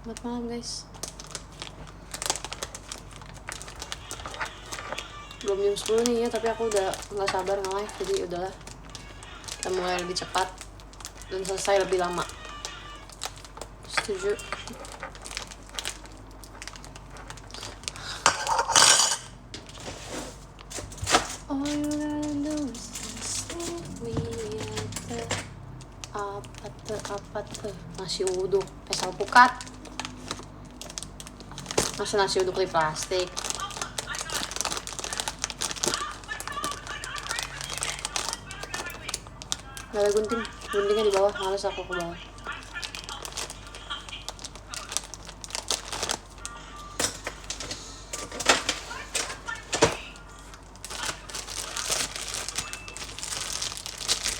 Selamat malam guys. Belum jam 10 nih ya, tapi aku udah gak sabar nge-live. Jadi udahlah, kita mulai lebih cepat dan selesai lebih lama. Setuju. All you gotta do is just leave me at the... Apa tuh? Nasi uduk, pesal pukat. Masa nasi uduk di plastik? Gak ada gunting, guntingnya di bawah, males aku ke bawah.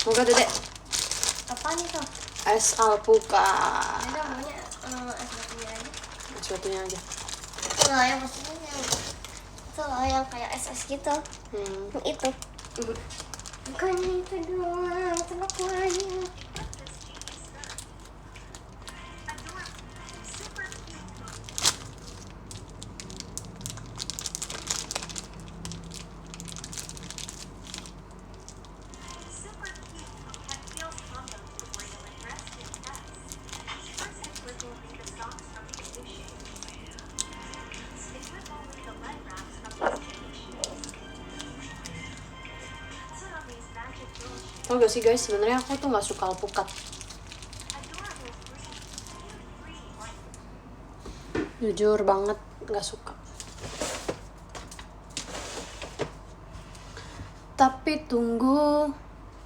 Moga dedek. Apaan itu? Es alpukat. Ada maunya es batunya aja. Es batunya aja. Nah, yang maksudnya itu loh yang kayak es gitu. Itu. Bukan itu doang, semuanya. Tau gak sih guys, sebenarnya aku tuh gak suka alpukat. Jujur banget gak suka. Tapi tunggu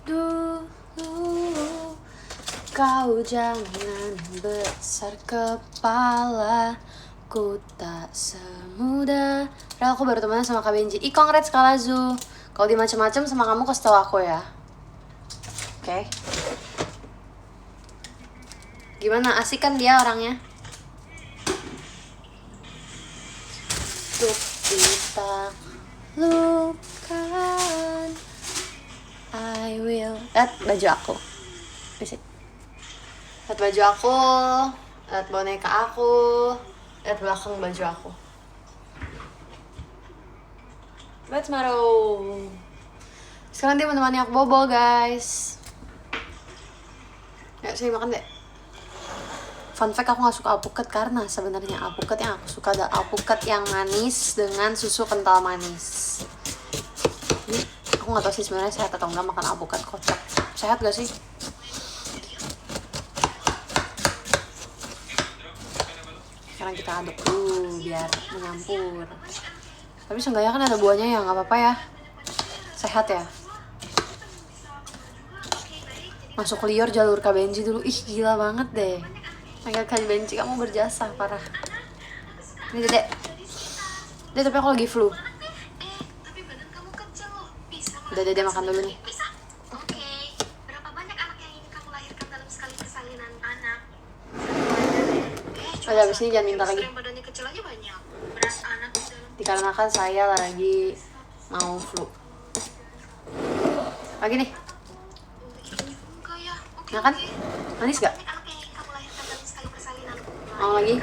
dulu, kau jangan besar kepala. Ku tak semudah. Padahal aku baru temenan sama Kak Benji. Ih, congrats Kak Lazu. Kalau di macem-macem sama kamu kasih tau aku ya. Oke. Gimana? Asik kan dia orangnya? Untuk kita lupakan, I will. Lihat baju aku. Bisik. Lihat baju aku. Lihat boneka aku. Lihat belakang baju aku. Let's maro. Sekarang dia menemani aku bobo guys. Ya, sini makan deh. Fun fact, aku gak suka alpukat karena sebenarnya alpukat yang aku suka adalah alpukat yang manis dengan susu kental manis. Ini aku gak tahu sih sebenarnya sehat atau enggak makan alpukat kocak. Sehat gak sih? Sekarang kita aduk dulu biar menyampur. Tapi seenggaknya kan ada buahnya ya, gak apa-apa ya. Sehat ya. Masuk liur jalur Kak Benji dulu. Ih, gila banget deh. Panggil Kak Benji, kamu berjasa, parah. Ini dedek. Dek, tapi aku lagi flu. Udah, dedek makan dulu nih. Oke. Berapa banyak anak yang ingin kamu lahirkan dalam sekali persalinan anak? Udah, abis ini jangan minta lagi. Yang badannya kecil aja banyak. Berat anak di dalam. Dikarenakan saya lagi mau flu. Lagi nih. Enggak ya. Oke. Nah kan? Manis gak? Anak yang ingin kamu lahirkan dalam sekali persalinan. Mau lagi?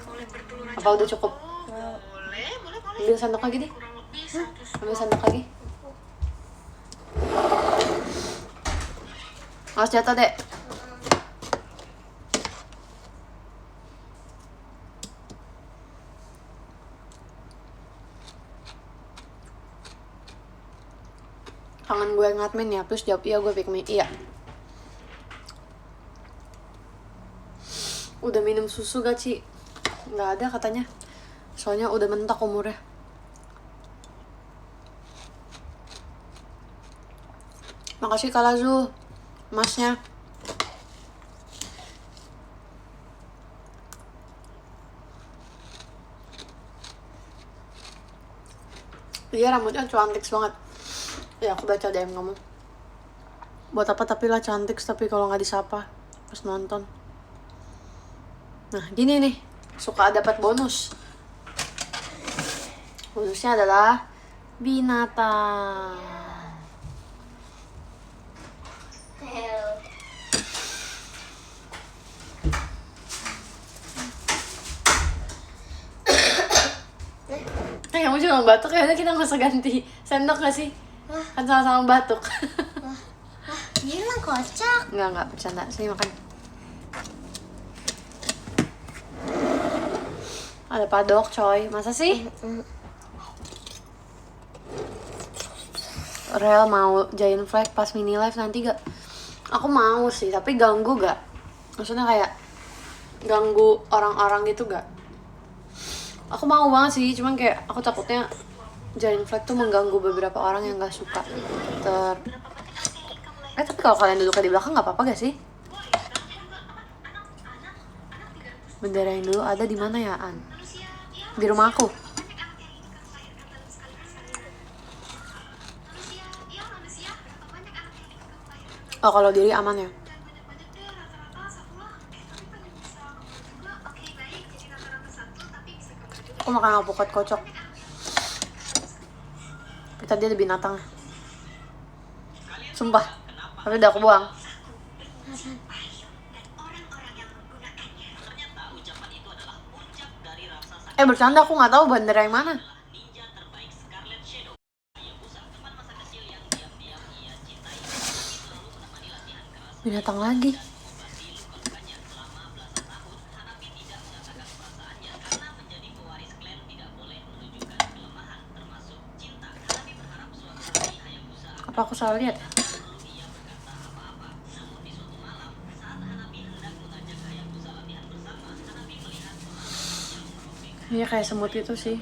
Boleh bertelur aja. Apa udah cukup? Boleh. Ambil sendok lagi deh. Kurang lebih 100. Ambil sendok lagi. Awas jatuh, dek. Kangen gue ngadmin ya, terus jawab iya, gue pick me. Iya. Udah minum susu gak, Ci? Gak ada katanya. Soalnya udah mentok umurnya. Makasih Kak Lazu, emasnya. Iya, rambutnya cantik banget. Ya, aku baca DM kamu. Buat apa tapi lah cantik, tapi kalau nggak disapa pas nonton. Nah, gini nih, suka dapat bonus. Bonusnya adalah binatang. emang batuk ya, udah kita nggak usah ganti sendok nggak sih? Kan sama-sama batuk. Gila kocak. Enggak bercanda. Sini makan. Ada padok coy, masa sih? Rel mau Giant Flag pas mini live nanti gak? Aku mau sih, tapi ganggu gak? Maksudnya kayak ganggu orang-orang gitu gak? Aku mau banget sih, cuman kayak aku takutnya Giant Flag tuh mengganggu beberapa orang yang gak suka. Tapi kalau kalian duduknya di belakang gak apa-apa gak sih? Bendera yang dulu ada di mana ya, An? Di rumah aku. Oh, kalau diri aman ya. Aku makan alpukat kocok. Tapi tadi ada binatang. Sumpah. Tapi udah aku buang. Bercanda, aku nggak tahu bandara yang mana. Binatang lagi. Apa aku salah lihat? Iya kayak semut itu sih.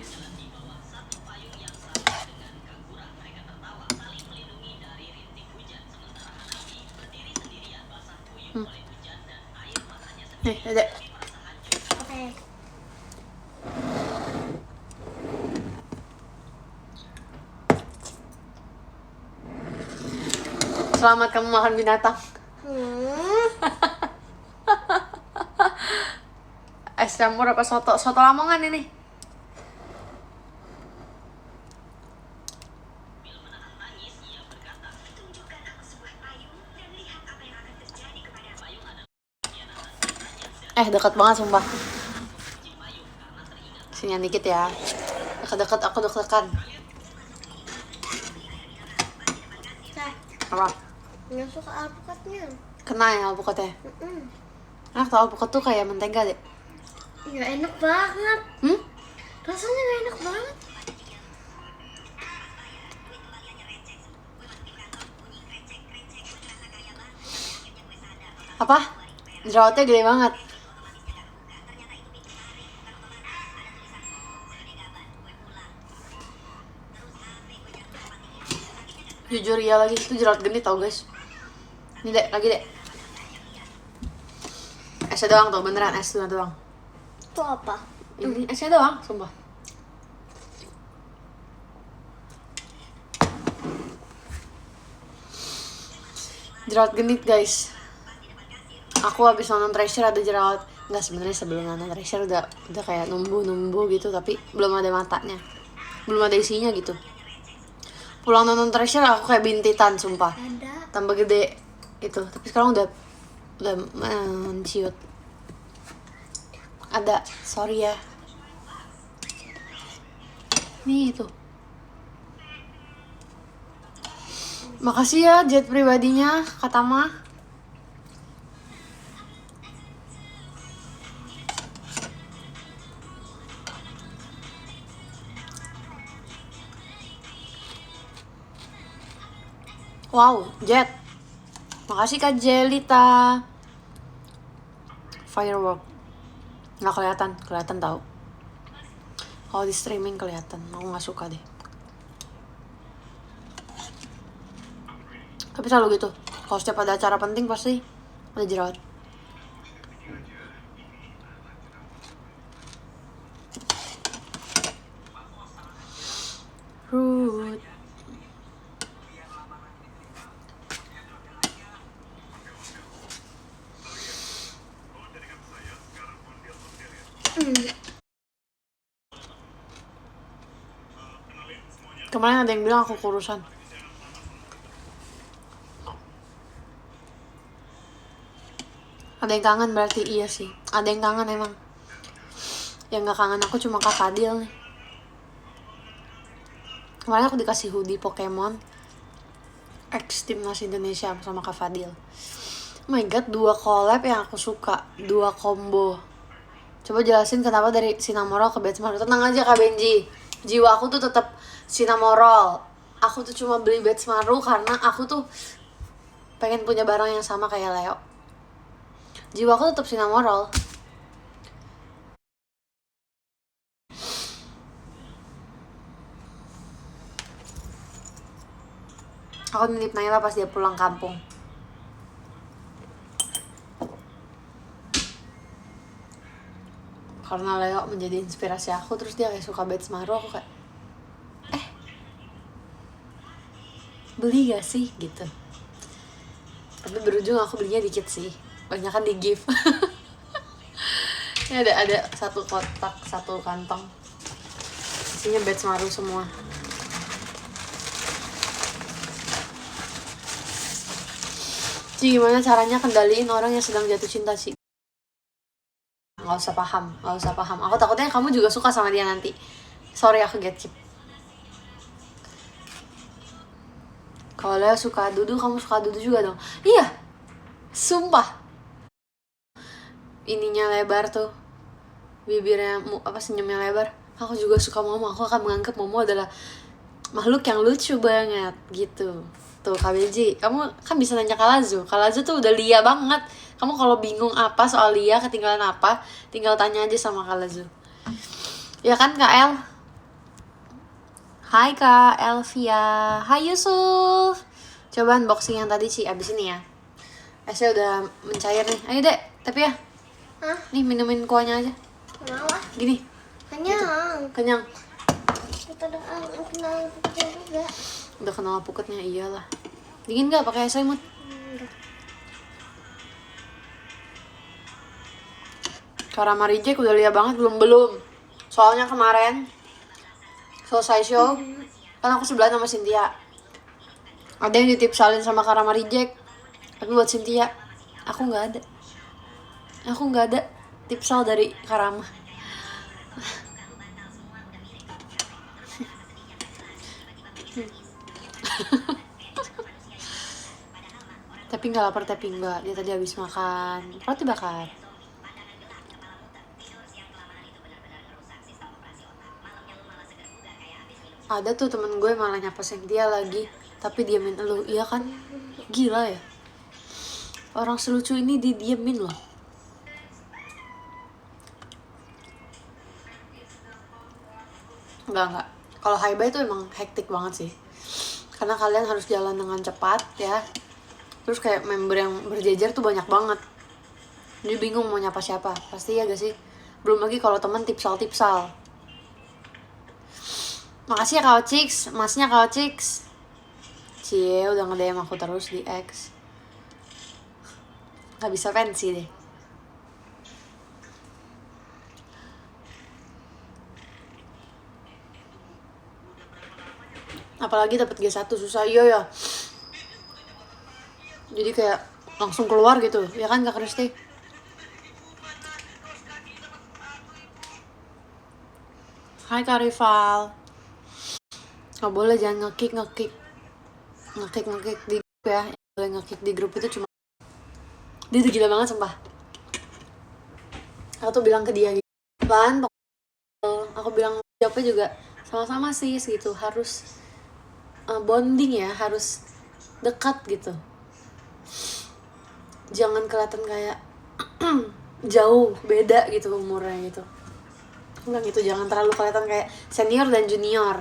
Nih, Dede. Oke. Selamat kamu makan binatang. Es campur apa soto? Soto Lamongan ini. Dekat banget sumpah. Sini dikit ya. Dekat-dekat, aku deg-degan. Apa? Nggak suka alpukatnya. Kena ya alpukatnya? Enak tau alpukat tuh kayak mentega deh. Ya enak banget. Rasanya gak enak banget. Apa? Jerawatnya gede banget. Jujur iya lagi, itu jerawat genit tau guys. Ini dek, lagi dek. Esnya doang tau, beneran esnya doang. Itu apa? Ini esnya doang, sumpah. Jerawat genit guys. Aku habis nonton Treasure ada jerawat. Enggak, sebenarnya sebelum nonton Treasure udah kayak numbuh gitu, tapi belum ada matanya. Belum ada isinya gitu. Pulang nonton Treasure aku kayak bintitan sumpah. Ada. Tambah gede itu, tapi sekarang udah ciut. Ada, sorry ya. Nih itu. Makasih ya jet pribadinya, kata Ma. Wow, Jet. Makasih Kak Jelita. Firework. Nggak kelihatan tau. Kalau di streaming kelihatan, aku nggak suka deh. Tapi selalu gitu. Kalau setiap ada acara penting pasti ada jerawat. Ruth. Kemarin ada yang bilang aku kurusan. Ada yang kangen berarti iya sih. Ada yang kangen emang. Yang gak kangen aku cuma Kak Fadil nih. Kemarin aku dikasih hoodie Pokemon X Timnas Indonesia sama Kak Fadil. Oh my god, 2 collab yang aku suka, 2 combo. Coba jelasin kenapa dari Cinnamoroll ke Betsmaru. Tenang aja Kak Benji, jiwa aku tuh tetap Cinnamoroll. Aku tuh cuma beli Betsmaru karena aku tuh pengen punya barang yang sama kayak Leo. Jiwa aku tetap Cinnamoroll. Aku nitip Naila pas dia pulang kampung. Karena Leo menjadi inspirasi aku, terus dia kayak suka Betsmaru, aku kayak beli gak sih gitu. Tapi berujung aku belinya dikit sih, banyak kan di gift. Ini ada 1 kotak, 1 kantong, isinya Betsmaru semua. Ci, gimana caranya kendaliin orang yang sedang jatuh cinta, Ci? Gak usah paham. Aku takutnya kamu juga suka sama dia nanti. Sorry, aku gatekeep. Kalau Leo suka Dudu, kamu suka Dudu juga dong? Iya, sumpah. Ininya lebar tuh, bibirnya senyumnya lebar. Aku juga suka Momo. Aku akan menganggap Momo adalah makhluk yang lucu banget gitu. Tuh Kak Beji, kamu kan bisa nanya Kak Lazu tuh udah Lia banget. Kamu kalau bingung apa soal Lia, ketinggalan apa, tinggal tanya aja sama Kak Lazu. Ya kan Kak El? Hai Kak Elvia. Hai Yusuf. Coba unboxing yang tadi Ci, abis ini ya. Esnya udah mencair nih. Ayo dek, tapi ya. Hah? Nih minumin kuahnya aja. Mau ah? Gini. Kenyang. Gitu. Kenyang. Kita udah kenal juga. Udah kenal puketnya, iyalah. Dingin gak pakai es lemon? Karama reject udah lihat banget belum? Soalnya kemarin selesai show, kan aku sebelah sama Cynthia. Ada yang ditipsalin sama Karama reject, tapi buat Cynthia, aku nggak ada tipsal dari Karama. Tapi nggak lapar, dia tadi habis makan roti bakar. Ada tuh temen gue malah nyapa Cynthia lagi, tapi diamin elu. Iya kan, gila ya, orang selucu ini didiemin loh. Enggak, kalau high buy itu emang hektik banget sih, karena kalian harus jalan dengan cepat ya. Terus kayak member yang berjejer tuh banyak banget, jadi bingung mau nyapa siapa. Pasti ya gak sih? Belum lagi kalau temen tipsal. Makasih ya Kak Ocix, masnya Kak Ocix. Cie, udah nge-DM aku terus di X. Gak bisa fancy deh. Apalagi dapet G1 susah, iya ya. Jadi kayak langsung keluar gitu, ya kan Kak Kristi? Hai Kak Rival. Gak boleh, jangan nge-kick di grup ya. Yang boleh nge-kick di grup itu cuma dia tuh gila banget sumpah. Aku tuh bilang ke dia gitu, Lan, aku bilang jawabnya juga sama-sama sih gitu, harus bonding ya, harus dekat gitu, jangan kelihatan kayak jauh beda gitu umurnya gitu. Enggak gitu, jangan terlalu kelihatan kayak senior dan junior.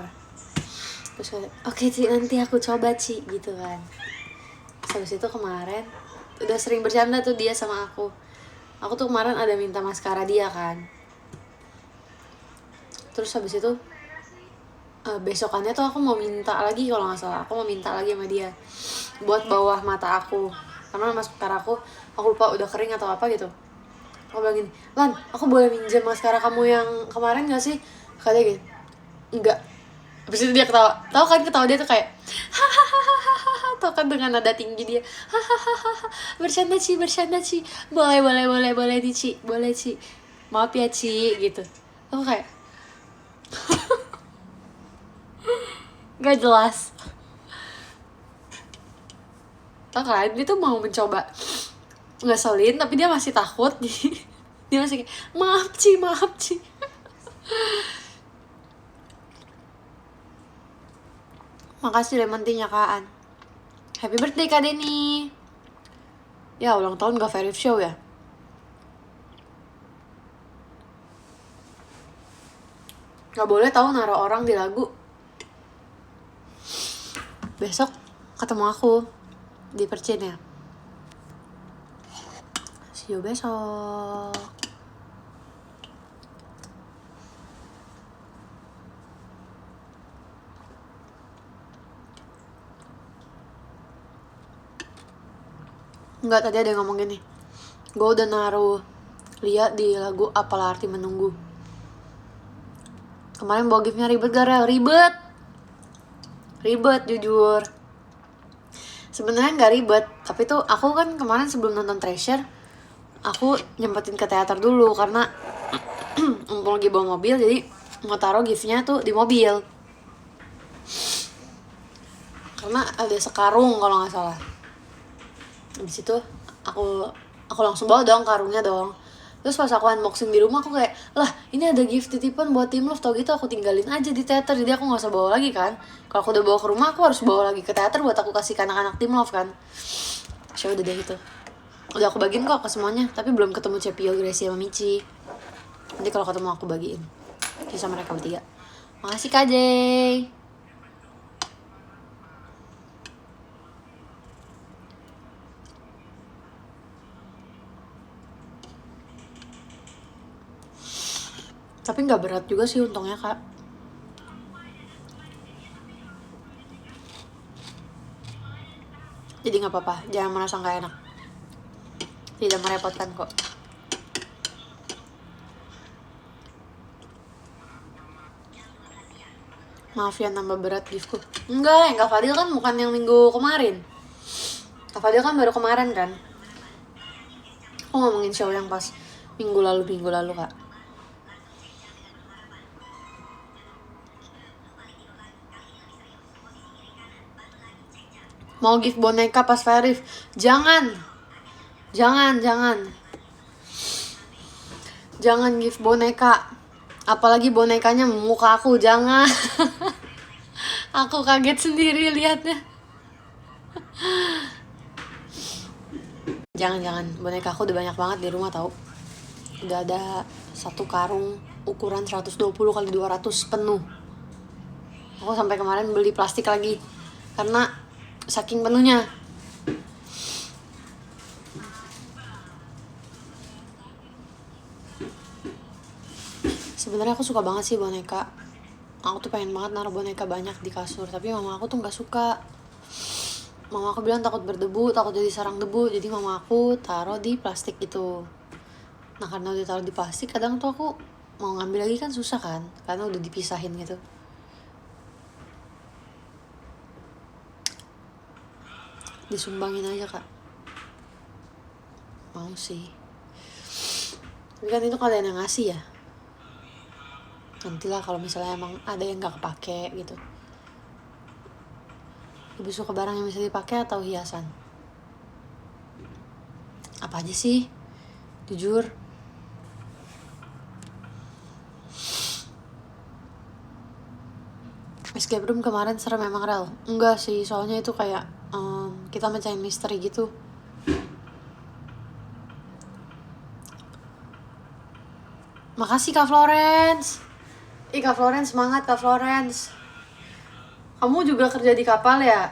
Terus kayak oke Ci, nanti aku coba Ci gitu kan. Terus habis itu kemarin udah sering bercanda tuh dia sama aku tuh kemarin ada minta maskara dia kan. Terus habis itu besokannya tuh aku mau minta lagi, kalau nggak salah aku mau minta lagi sama dia buat bawah mata aku, karena maskara aku lupa udah kering atau apa gitu. Aku bilang gini, Lan, aku boleh minjem maskara kamu yang kemarin nggak sih? Katanya gitu, enggak. Habis itu dia ketawa, tahu kan ketawa dia tuh kayak hahaha, tau kan dengan nada tinggi dia, hahaha, bercanda Ci, boleh nih Ci, boleh Ci, maaf ya Ci gitu. Aku kayak Gak jelas. Tau kan, dia tuh mau mencoba ngeselin tapi dia masih takut. Jadi dia masih kayak, maaf Ci. Makasih lemon tea-nya Kak An. Happy birthday Kak Denny. Ya ulang tahun gak Verif Show ya. Gak boleh tahu naruh orang di lagu. Besok ketemu aku di Percin ya. See you besok. Enggak, tadi ada yang ngomong gini, gue udah naruh Lia di lagu Apalah Arti Menunggu. Kemarin bawa giftnya ribet gak Rel? Ribet jujur. Sebenarnya nggak ribet, tapi tuh aku kan kemarin sebelum nonton Treasure, aku nyempetin ke teater dulu karena mumpung lagi bawa mobil, jadi mau taruh giftnya tuh di mobil. Karena ada sekarung kalau nggak salah. Habis itu aku langsung bawa dong karungnya dong. Terus pas aku unboxing di rumah, aku kayak, lah ini ada gift titipan buat Team Love, tau gitu aku tinggalin aja di teater, jadi aku gak usah bawa lagi kan. Kalau aku udah bawa ke rumah, aku harus bawa lagi ke teater buat aku kasih ke anak-anak Team Love kan. So udah deh gitu. Udah aku bagiin kok ke semuanya, tapi belum ketemu Cepio, Gracie, sama Michi. Nanti kalau ketemu aku bagiin sisa mereka bertiga. Makasih Kak Jay. Tapi gak berat juga sih untungnya Kak. Jadi gak apa-apa, jangan merasa gak enak. Tidak merepotkan kok. Maaf ya nambah berat giftku. Enggak, yang Kak Fadil kan bukan yang minggu kemarin. Kak Fadil kan baru kemarin kan. Aku ngomongin show yang pas minggu lalu Kak. Mau gift boneka pas Verif? Jangan gift boneka. Apalagi bonekanya muka aku, jangan. Aku kaget sendiri liatnya. Jangan, boneka aku udah banyak banget di rumah tau. Udah ada satu karung ukuran 120x200 penuh. Aku sampai kemarin beli plastik lagi karena saking penuhnya. Sebenarnya aku suka banget sih boneka. Aku tuh pengen banget naruh boneka banyak di kasur, tapi mama aku tuh nggak suka. Mama aku bilang takut berdebu, takut jadi sarang debu, jadi mama aku taruh di plastik gitu. Nah karena udah taruh di plastik, kadang tuh aku mau ngambil lagi kan susah kan, karena udah dipisahin gitu. Disumbangin aja Kak. Mau sih. Tapi kan itu kalian yang ngasih ya. Nantilah kalau misalnya emang ada yang gak kepake gitu. Lebih suka barang yang bisa dipakai atau hiasan? Apa aja sih? Jujur. Escape room kemarin serem emang Rel? Enggak sih, soalnya itu kayak kita mecahin misteri gitu. Makasih Kak Florence. Kak Florence, semangat Kak Florence. Kamu juga kerja di kapal ya?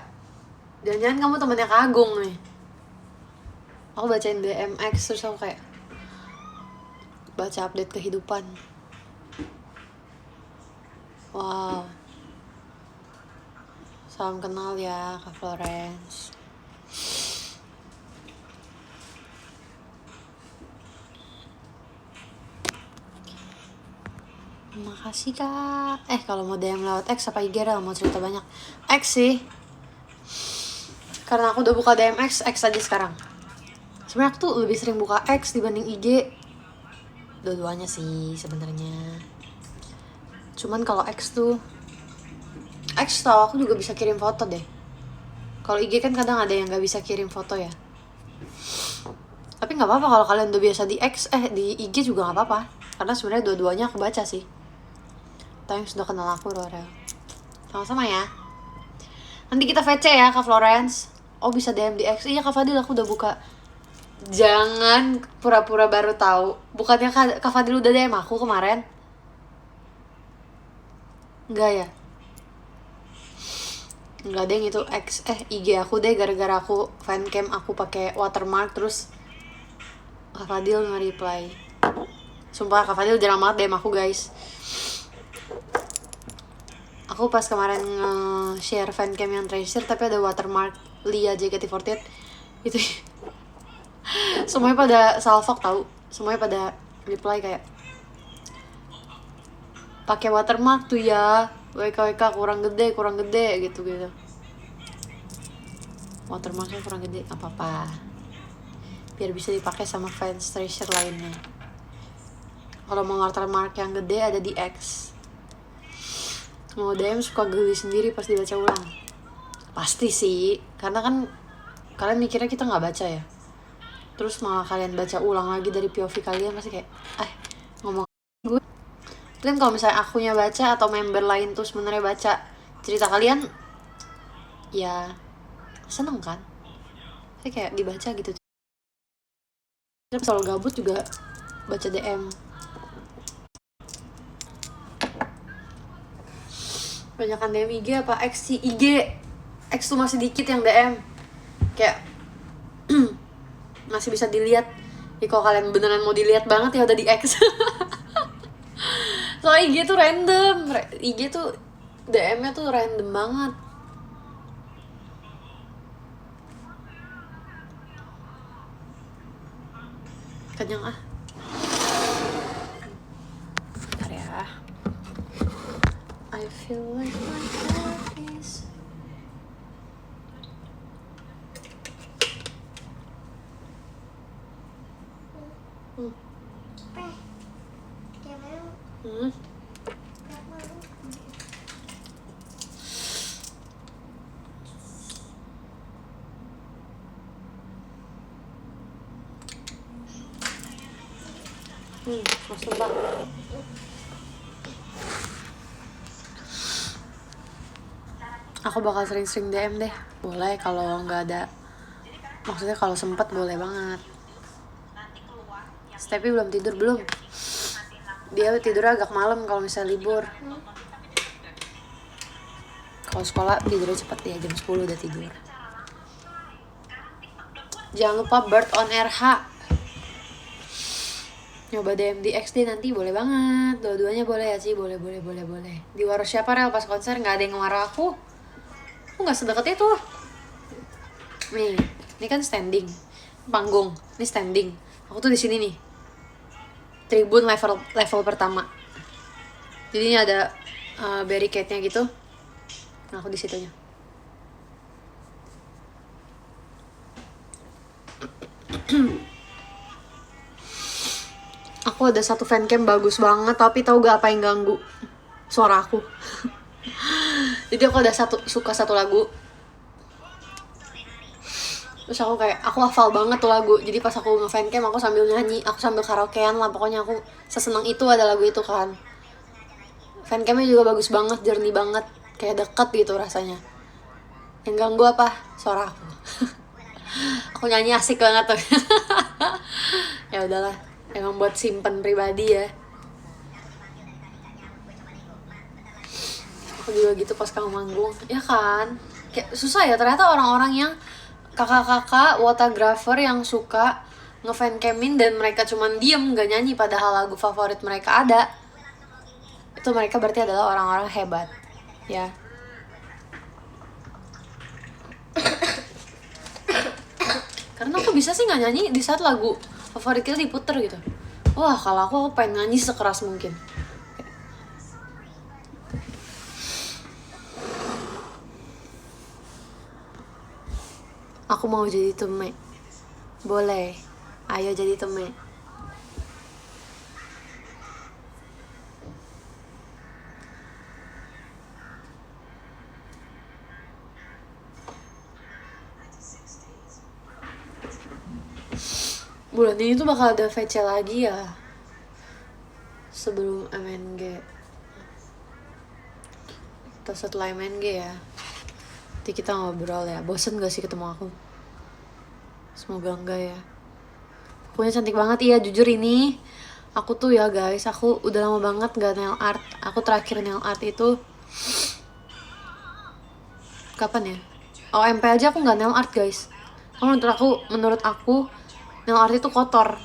Jangan-jangan kamu temennya Kak Agung nih. Aku bacain BMX terus aku kayak baca update kehidupan. Wow. Salam kenal ya Kak Florence. Makasih Kak. Kalau mau DM lewat X apa IG Rel? Mau cerita banyak? X sih. Karena aku udah buka DM X aja sekarang. Sebenarnya aku tuh lebih sering buka X dibanding IG. Dua-duanya sih sebenarnya. Cuman kalau X tuh X tau aku juga bisa kirim foto deh. Kalau IG kan kadang ada yang nggak bisa kirim foto ya. Tapi nggak apa-apa kalau kalian udah biasa di di IG juga nggak apa-apa. Karena sebenarnya dua-duanya aku baca sih. Thanks udah kenal aku, Rorel. Sama-sama ya. Nanti kita VC ya, Kak Florence. Oh bisa DM di X. Iya Kak Fadil, aku udah buka. Jangan pura-pura baru tahu. Bukannya Kak Fadil udah DM aku kemarin? Enggak ya? Enggak deh, itu IG aku deh, gara-gara aku fancam aku pakai watermark terus Kak Fadil nge-reply. Sumpah Kak Fadil jarang banget DM aku guys. Aku pas kemarin nge-share fancam yang Treasure tapi ada watermark Lia JKT48 itu semuanya pada salfok tahu. Semuanya pada reply kayak pakai watermark tuh ya, WKWK kurang gede gitu. Watermarknya kurang gede, apa-apa biar bisa dipakai sama fans Treasure lainnya. Kalau mau watermark yang gede ada di X. Mau DM suka geli sendiri pas dibaca ulang. Pasti sih, karena kan kalian mikirnya kita nggak baca ya. Terus malah kalian baca ulang lagi dari POV kalian pasti kayak ngomong gue. Kan kalau misalnya akunya baca atau member lain tuh sebenarnya baca cerita kalian, ya seneng kan? Saya kayak dibaca gitu. Terus kalau gabut juga baca DM. Banyakan DM IG apa X sih? IG. X tuh masih dikit yang DM. Kayak masih bisa dilihat. Ya kalau kalian beneran mau dilihat banget ya udah di X. Soalnya IG tuh random. IG tuh DM-nya tuh random banget. Kenyang ah. Bentar ya. I feel like my heart is Mas Mbak. Aku bakal sering-sering DM deh. Boleh kalau nggak ada. Maksudnya kalau sempet boleh banget. Stepi belum tidur belum? Dia tidurnya agak malam kalau misalnya libur. Kalau sekolah tidurnya cepet ya, jam 10 udah tidur. Jangan lupa Bird on RH. Nyoba DM di XD nanti boleh banget. Dua-duanya boleh ya sih, boleh. Di waros siapa Rel pas konser nggak ada yang ngewaru aku. Aku nggak sedekat itu. Nih, ini kan standing panggung, ini standing. Aku tuh di sini nih. Tribun level pertama. Jadi ini ada barricade-nya gitu. Nah, aku di situnya. Aku ada satu fancam bagus banget, tapi tahu gak apa yang ganggu? Suara aku. Jadi aku ada suka satu lagu. Terus aku hafal banget tuh lagu. Jadi pas aku nge-fancam aku sambil nyanyi, aku sambil karaokean lah. Pokoknya aku sesenang itu ada lagu itu kan. Fancamnya juga bagus banget, jernih banget, kayak deket gitu rasanya. Yang ganggu apa? Suara aku. Aku nyanyi asik banget tuh. Ya udahlah, emang buat simpen pribadi ya. Aku juga gitu pas kamu manggung, ya kan? Kayak susah ya ternyata orang-orang yang kakak-kakak watergrapher yang suka nge-fancamin dan mereka cuman diem gak nyanyi padahal lagu favorit mereka ada. Itu mereka berarti adalah orang-orang hebat, ya. Karena aku bisa sih nggak nyanyi di saat lagu favorit kita diputer gitu. Wah, kalau aku pengen nyanyi sekeras mungkin. Aku mau jadi temen. Boleh. Ayo jadi temen. bulan ini tuh bakal ada VC lagi ya sebelum MNG atau setelah MNG ya. Nanti kita ngobrol ya. Bosen gak sih ketemu aku? Semoga enggak ya. Pokoknya cantik banget. Iya jujur ini aku tuh ya guys, aku udah lama banget gak nail art. Aku terakhir nail art itu kapan ya? OMP aja aku gak nail art guys. Karena menurut aku nail art itu kotor.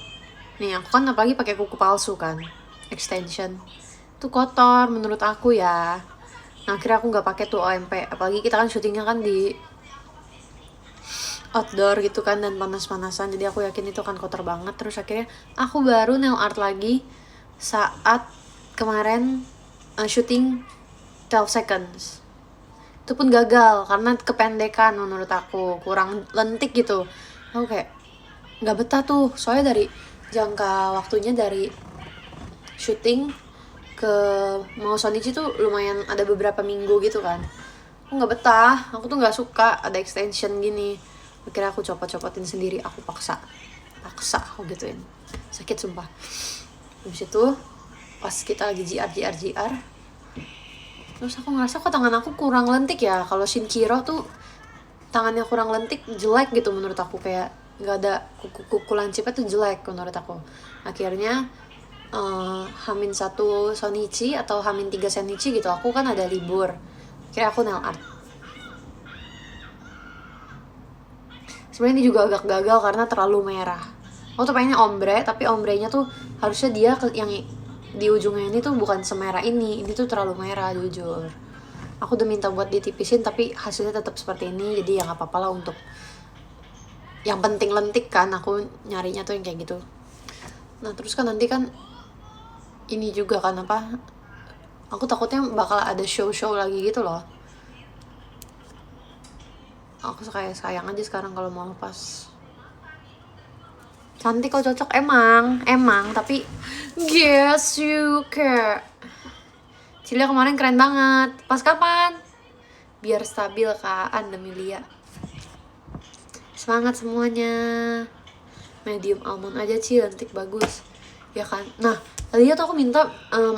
Nih aku kan apalagi pakai kuku palsu kan, extension itu kotor menurut aku ya. Nah akhirnya aku nggak pakai tuh OMP, apalagi kita kan syutingnya kan di outdoor gitu kan dan panas-panasan, jadi aku yakin itu kan kotor banget. Terus akhirnya aku baru nail art lagi saat kemarin syuting 12 seconds. Itu pun gagal karena kependekan menurut aku, kurang lentik gitu. Aku kayak nggak betah tuh, soalnya dari jangka waktunya dari syuting ke mau Sonichi tuh lumayan ada beberapa minggu gitu kan. Aku nggak betah, aku tuh nggak suka ada extension gini. Akhirnya aku copot-copotin sendiri, aku paksa aku gituin, sakit sumpah. Habis itu pas kita lagi GR terus aku ngerasa kok tangan aku kurang lentik ya. Kalau Shinkiro tuh tangannya kurang lentik, jelek gitu menurut aku, kayak nggak ada kuku lancipnya tuh jelek menurut aku. Akhirnya Hamin 1 Sonichi atau Hamin 3 Senichi gitu, aku kan ada libur, akhirnya aku nail art. Sebenarnya ini juga agak gagal karena terlalu merah. Aku tuh pengennya ombre, tapi ombrenya tuh harusnya dia yang di ujungnya ini tuh bukan semerah ini tuh terlalu merah jujur. Aku udah minta buat ditipisin tapi hasilnya tetap seperti ini, jadi ya nggak apa-apa lah. Untuk yang penting lentik kan, aku nyarinya tuh yang kayak gitu. Nah terus kan nanti kan ini juga kan apa, aku takutnya bakal ada show lagi gitu loh. Aku kayak sayang aja sekarang kalau mau lepas. Cantik kok, cocok emang tapi guess you care. Cilia kemarin keren banget. Pas kapan? Biar stabil kan demi Lia. Semangat semuanya. Medium almond aja Ci, cantik bagus. Ya kan? Nah, tadinya tuh aku minta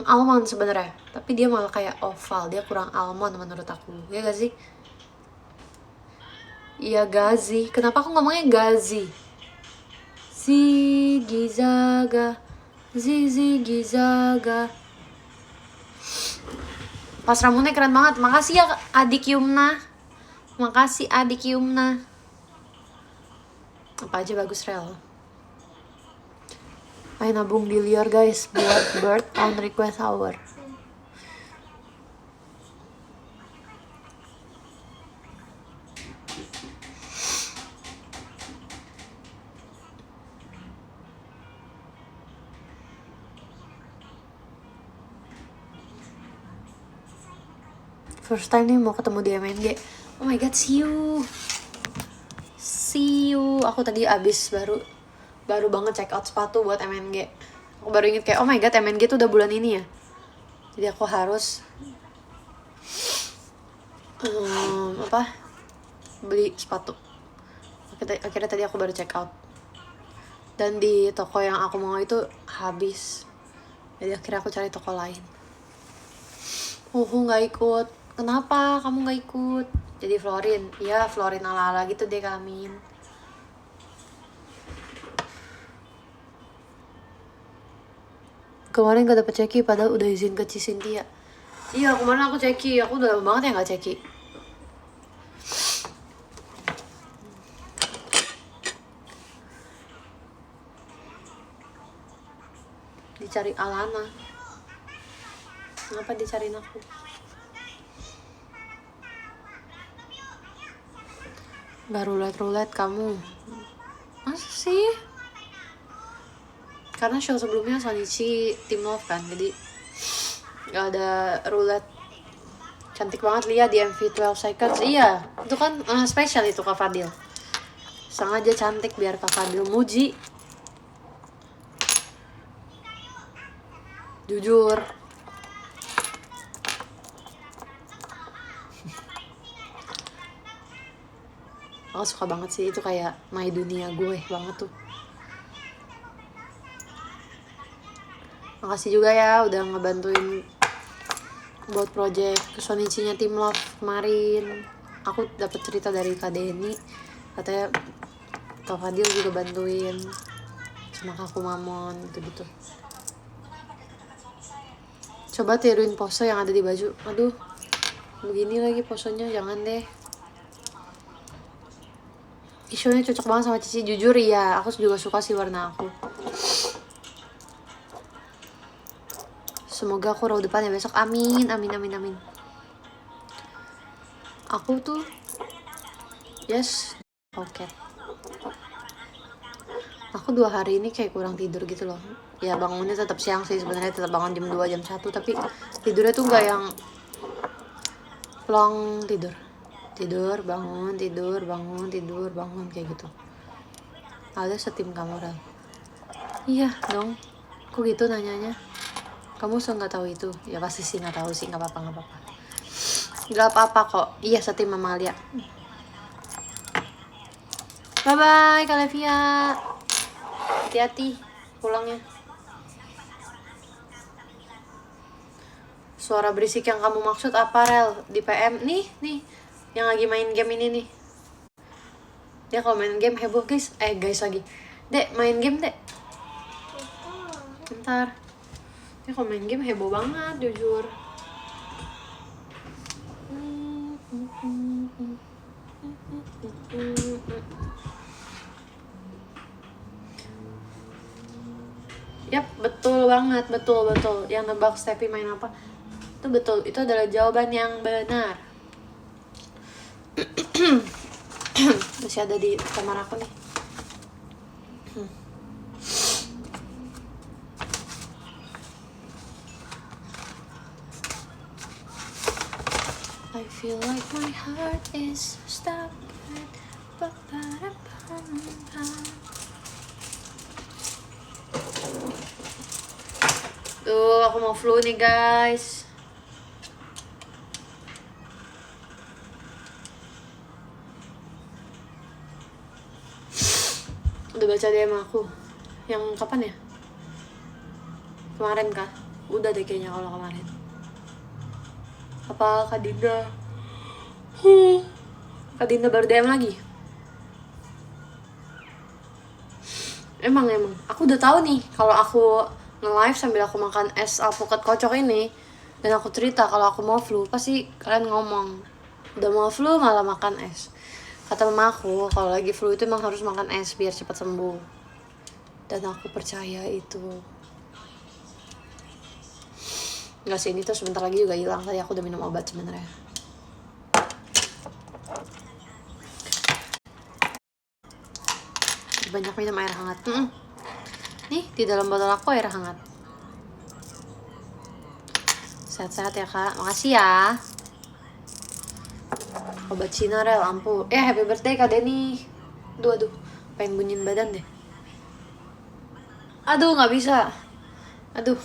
almond sebenarnya, tapi dia malah kayak oval, dia kurang almond menurut aku. Ya gak sih? Iya Gazi. Kenapa aku ngomongnya Gazi? Zigizaga, zigizaga. Pas rambutnya keren banget. Makasih ya adik Yumna. Makasih adik Yumna. Apa aja bagus Rel. Ayo nabung di liar guys buat bird on request hour. First time nih mau ketemu di MNG. Oh my god, see you. Aku tadi abis baru banget check out sepatu buat MNG. Aku baru inget kayak oh my god, MNG tuh udah bulan ini ya. Jadi aku harus beli sepatu. Akhirnya tadi aku baru check out. Dan di toko yang aku mau itu habis. Jadi akhirnya aku cari toko lain. Nggak ikut. Kenapa kamu nggak ikut? Jadi Florin. Ya Florin ala-ala gitu deh Kamin. Kemarin gak dapet ceki padahal udah izin ke Cisintia. Iya kemarin aku ceki. Aku udah lama banget ya gak ceki. Dicari Alana. Kenapa dicariin aku? Gak roulette kamu. Masa sih? Karena show sebelumnya Sonichi Team Love kan, jadi gak ada roulette. Cantik banget Lia di MV 12 Seconds. Iya, itu kan spesial itu Kak Fadil. Sengaja cantik biar Kak Fadil muji. Jujur. Aku suka banget sih, itu kayak my dunia gue banget tuh. Makasih juga ya udah ngebantuin buat project Sonichi-nya Team Love kemarin. Aku dapat cerita dari Kak Denny, katanya Kak Fadil juga bantuin sama Kaku Mamon gitu-gitu. Coba tiruin pose yang ada di baju. Aduh, begini lagi posenya, jangan deh. Isunya cocok banget sama Cici, jujur ya, aku juga suka sih warna aku. Semoga aku row depan ya besok, amin, amin, amin, amin. Aku tuh, yes, oke. Aku 2 hari ini kayak kurang tidur gitu loh. Ya bangunnya tetap siang sih sebenarnya, tetap bangun jam 2, jam 1, tapi tidurnya tuh nggak yang long tidur. Tidur, bangun, tidur, bangun, tidur, bangun kayak gitu. Ada setim kamu, Rel. Iya dong. Kok gitu nanyanya? Kamu nggak tahu itu? Ya pasti sih nggak tahu sih, nggak apa-apa, nggak apa-apa. Nggak apa-apa kok. Iya setim Mama Alia. Bye bye Kak Levia. Hati-hati pulangnya. Suara berisik yang kamu maksud apa, Rel? Di PM nih yang lagi main game ini nih. Dia kalau main game heboh guys. Guys lagi. Dek main game dek. Bentar. Dia kalau main game heboh banget jujur. Yap, betul banget, betul. Yang nebak Steffi main apa? Itu betul, itu adalah jawaban yang benar. Masih ada di kamar aku nih. I feel like my heart is stuck. Tuh, aku mau flu nih guys. Udah baca DM aku. Yang kapan ya? Kemarin kah? Udah deh kayaknya kalau kemarin. Apa Kak Dinda? Kak Dinda baru DM lagi? Emang aku udah tahu nih kalau aku nge-live sambil aku makan es alpukat kocok ini dan aku cerita kalau aku mau flu, pasti kalian ngomong udah mau flu malah makan es. Kata mama aku kalau lagi flu itu emang harus makan es biar cepat sembuh, dan aku percaya itu. Nggak sih, ini tuh sebentar lagi juga hilang. Tadi aku udah minum obat sebenarnya. Banyak minum air hangat. Nih di dalam botol aku air hangat. Sehat-sehat ya kak, makasih ya. Obat Cina Rel, ampuh. Happy birthday Kak Denny. Aduh, pengen bunyiin badan deh. Aduh, nggak bisa. Aduh.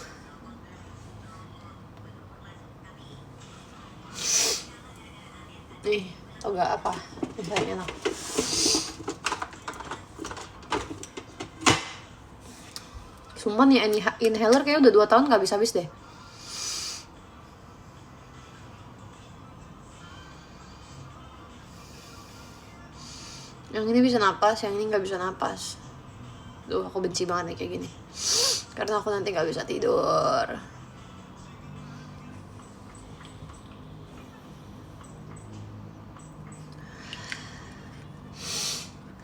Nih, tau gak apa? Misalnya enak. Sumpah nih inhaler kayak udah 2 tahun gak habis-habis deh. Yang ini bisa napas, yang ini gak bisa napas. Duh, aku benci banget nih kayak gini. Karena aku nanti gak bisa tidur.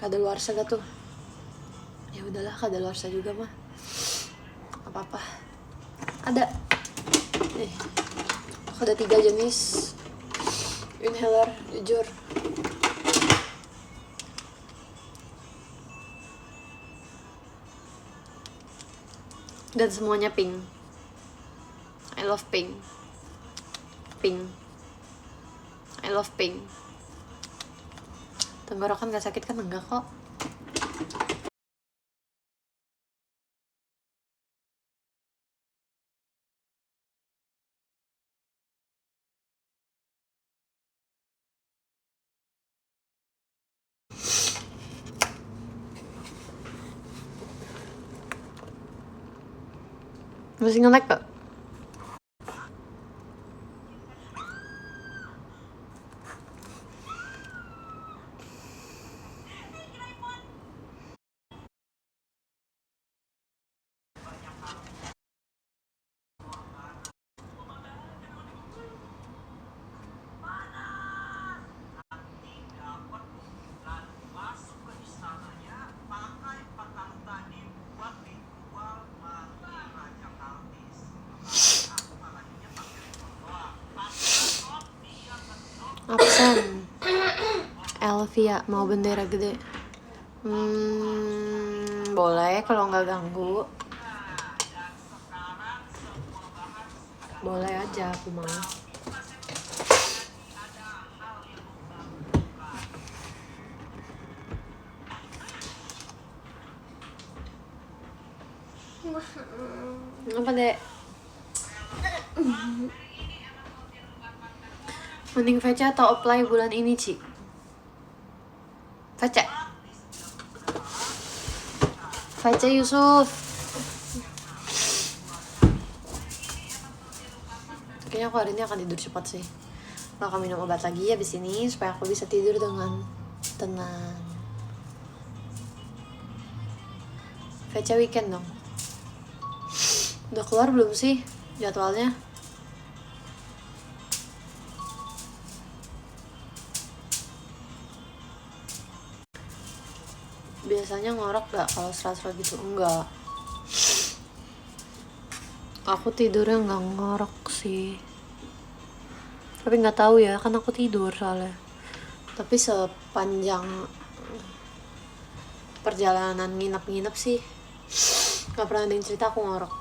Kadaluarsa gak tuh? Ya udahlah, kadaluarsa juga mah. Apa-apa. Ada. Aku ada 3 jenis inhaler, jujur. Dan semuanya pink. I love pink. Pink. I love pink. Tenggorokan gak sakit kan? Enggak kok. Masih nge-lag gak? Absen. Elvia mau bendera gede. Boleh kalau nggak ganggu. Boleh aja aku mau. Apa dek? Mending VC atau apply bulan ini, Ci? VC. VC Yusuf. Kayaknya aku hari ini akan tidur cepat sih. Aku akan minum obat lagi abis ini supaya aku bisa tidur dengan tenang. VC weekend dong. Udah keluar belum sih jadwalnya? Biasanya ngorok gak kalau serat-serat gitu? Enggak. Aku tidurnya nggak ngorok sih. Tapi nggak tahu ya, kan aku tidur soalnya. Tapi sepanjang perjalanan nginep-nginep sih nggak pernah ada yang cerita aku ngorok.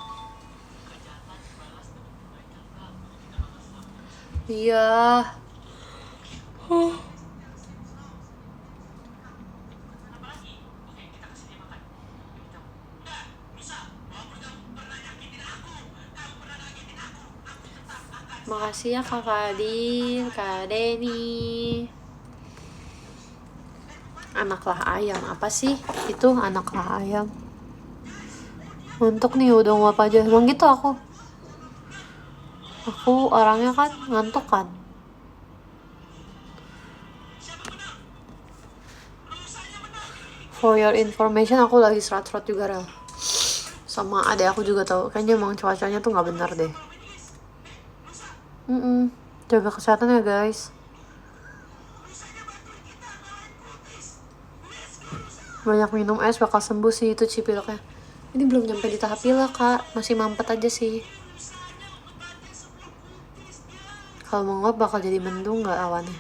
Iya. Makasih ya Kak Fadil, Kak Denny. Anaklah ayam, apa sih itu anaklah ayam? Ngantuk nih udah nguap aja, emang gitu aku orangnya kan ngantuk kan. For your information, aku lagi serat-serat juga Rel. Sama adek aku juga tahu, kayaknya emang cuacanya tuh nggak benar deh. Jaga kesehatan ya guys. Banyak minum es bakal sembuh sih itu cipiloknya. Ini belum nyampe di tahap pilek kak, masih mampet aja sih. Kalau menguap bakal jadi mendung nggak awannya?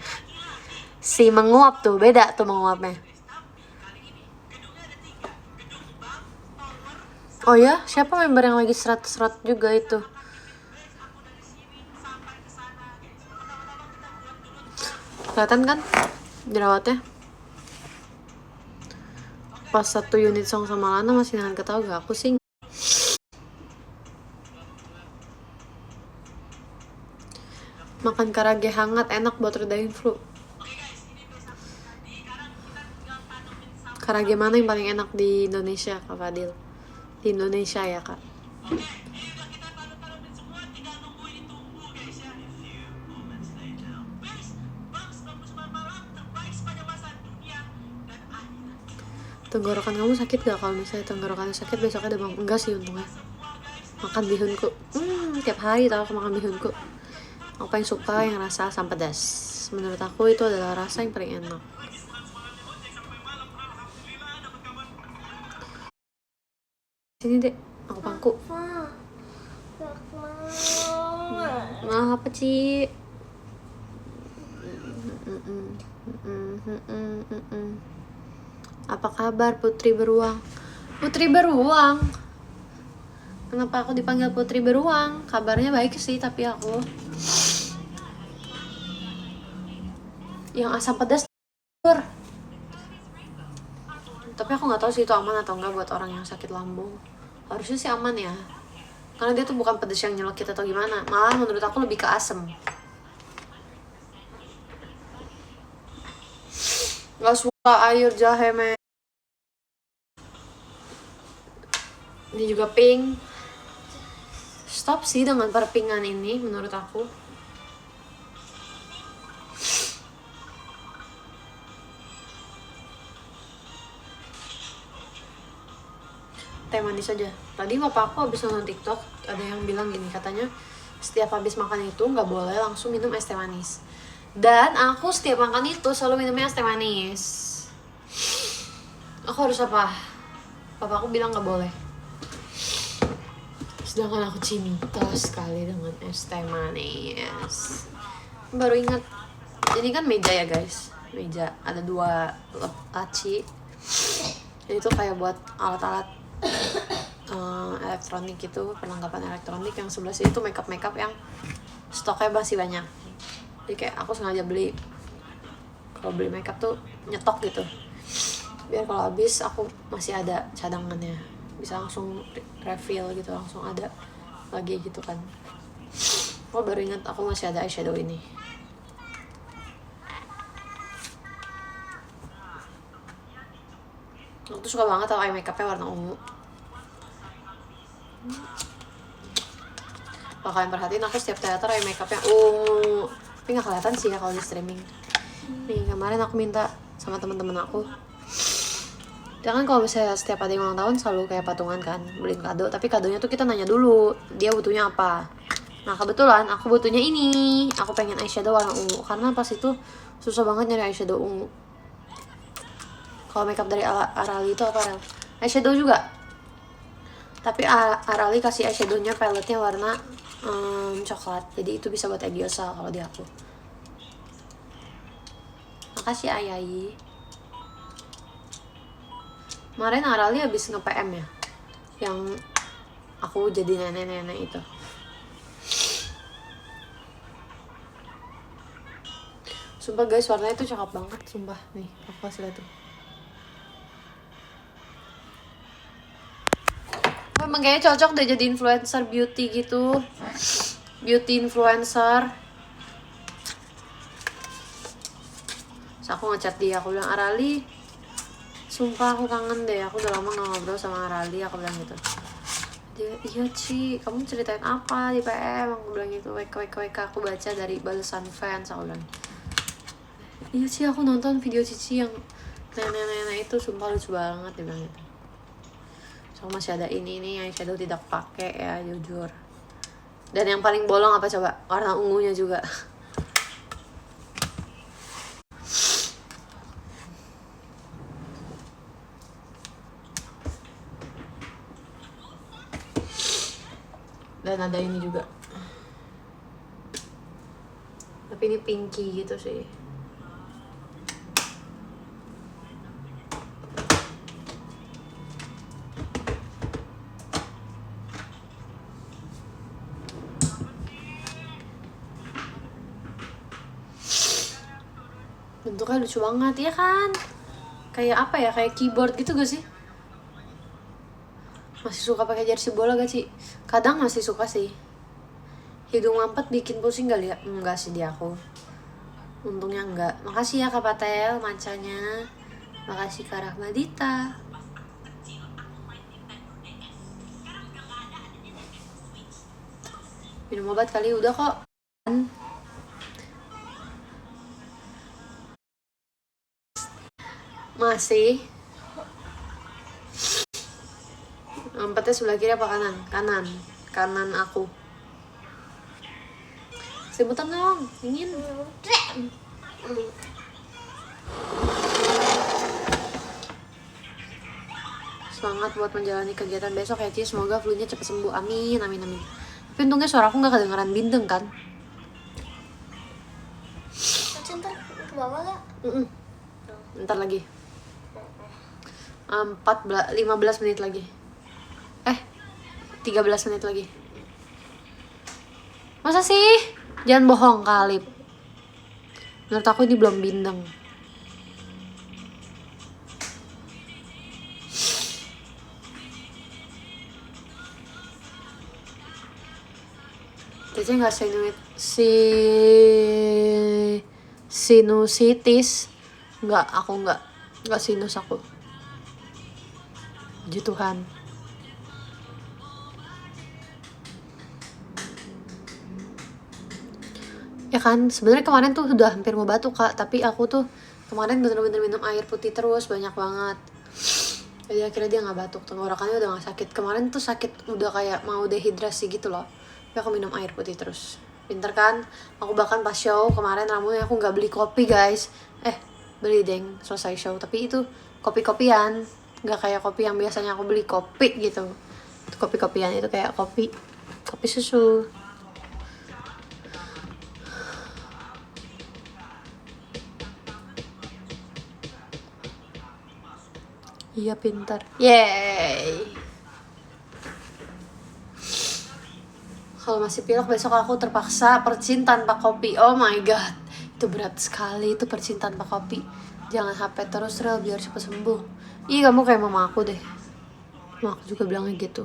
Si menguap tuh beda tuh menguapnya. Oh ya, siapa member yang lagi serat-serat juga itu? Kelihatan kan jerawatnya? Pas satu unit song sama Lana masih nahan ketawa gak? Aku sih makan karage hangat enak buat redain flu. Karage mana yang paling enak di Indonesia Kak Fadil? Di Indonesia ya Kak. Tenggorokan kamu sakit gak? Kalau misalnya tenggorokannya sakit besoknya demam? Enggak sih untungnya. Makan bihunku tiap hari tau aku makan bihunku. Aku paling suka yang rasa asam pedas. Menurut aku itu adalah rasa yang paling enak. Sini dek, aku pangku. Maaf apa Ci? Apa kabar Putri Beruang? Putri Beruang, kenapa aku dipanggil Putri Beruang? Kabarnya baik sih, tapi aku yang asam pedas. Tapi aku nggak tahu sih itu aman atau enggak buat orang yang sakit lambung. Harusnya sih aman ya, karena dia tuh bukan pedas yang nyelekit atau gimana. Malah menurut aku lebih ke asem. Gak suka air jahe men. Ini juga pink. stop sih dengan perpingan ini menurut aku. Teh manis aja. Tadi bapak aku habis nonton TikTok, ada yang bilang gini, katanya setiap habis makan itu nggak boleh langsung minum es teh manis. Dan aku setiap makan itu selalu minumnya es teh manis. Aku harus apa? Papa aku bilang nggak boleh. Sedangkan aku cinta sekali dengan es teh manis. Baru ingat, ini kan meja ya guys. Meja ada 2 laci. Jadi itu kayak buat alat-alat elektronik gitu, perlengkapan elektronik. Yang sebelah sini tuh makeup yang stoknya masih banyak. Jadi kayak aku sengaja beli, kalau beli makeup tuh nyetok gitu, biar kalau habis aku masih ada cadangannya, bisa langsung refill gitu, langsung ada lagi gitu kan. Aku baru ingat aku masih ada eyeshadow ini. Aku tuh suka banget tau eye makeupnya warna ungu. Kalau kalian perhatiin, aku setiap teater eye makeupnya ungu, tapi nggak kelihatan sih ya kalau di streaming. Nih kemarin aku minta sama teman-teman aku, jangan kalau misalnya setiap ada yang ulang tahun selalu kayak patungan kan, beliin kado, tapi kadonya tuh kita nanya dulu dia butuhnya apa. Nah kebetulan aku butuhnya ini, aku pengen eyeshadow warna ungu, karena pas itu susah banget nyari eyeshadow ungu. Kalau makeup dari Arali itu apa, eyeshadow juga, tapi Arali kasih eyeshadownya paletnya warna coklat, jadi itu bisa buat Egyosa kalau di aku. Makasih Ayayi. Kemarin Arali habis nge-PM ya, yang aku jadi nenek-nenek itu. Sumpah guys, warnanya tuh cakep banget, sumpah. Nih, aku kasih lihat tuh. Emang kayaknya cocok deh jadi influencer beauty gitu. Beauty influencer. Terus aku ngechat dia, aku bilang, Arali, sumpah aku kangen deh, aku udah lama gak ngobrol sama Arali, aku bilang gitu. Dia, iya Ci, kamu ceritain apa di PM? Aku bilang gitu, WK aku baca dari balasan fans, aku bilang. Iya Ci, aku nonton video Cici yang nenek-nenek itu, sumpah lucu banget, dia bilang gitu. So masih ada ini nih yang shadow tidak pakai ya, jujur. Dan yang paling bolong apa coba? Warna ungunya juga. Dan ada ini juga, tapi ini pinky gitu sih. Bentuknya lucu banget ya kan, kayak apa ya, kayak keyboard gitu gak sih? Masih suka pakai jersey bola gak sih? Kadang masih suka sih. Hidung mampet bikin pusing gak ya? Enggak sih di aku, untungnya enggak. Makasih ya Kak Patel mancanya, makasih Kak Rahmadita. Minum obat kali, udah kok. Masih. Empatnya sebelah kiri apa kanan? Kanan aku. Sebutan dong, ingin. Semangat buat menjalani kegiatan besok ya Ci, semoga flu-nya cepet sembuh, amin. Tapi untungnya suara aku gak kedengeran bindeng kan? Ntar ke bawah gak? Ntar lagi 15 menit lagi, 13 menit lagi. Masa sih? Jangan bohong kali. Menurut aku ini belum bindeng. Cece gak sinusitis. Enggak, aku enggak sinus aku. Puji Tuhan. kan. Sebenarnya kemarin tuh udah hampir mau batuk Kak, tapi aku tuh kemarin bener-bener minum air putih terus banyak banget. Jadi akhirnya dia nggak batuk, tenggorokannya udah nggak sakit. Kemarin tuh sakit udah kayak mau dehidrasi gitu loh. Tapi aku minum air putih terus. Pinter kan? Aku bahkan pas show kemarin rambutnya aku nggak beli kopi guys. Beli deng selesai show. Tapi itu kopi-kopian, nggak kayak kopi yang biasanya aku beli kopi gitu. Kopi-kopian itu kayak kopi susu. Iya pintar. Yeay. Kalau masih pilek besok aku terpaksa percin tanpa kopi. Oh my god, itu berat sekali itu percin tanpa kopi. Jangan HP terus Rel biar cepet sembuh. Ih kamu kayak mama aku deh. Mama aku juga bilangnya gitu.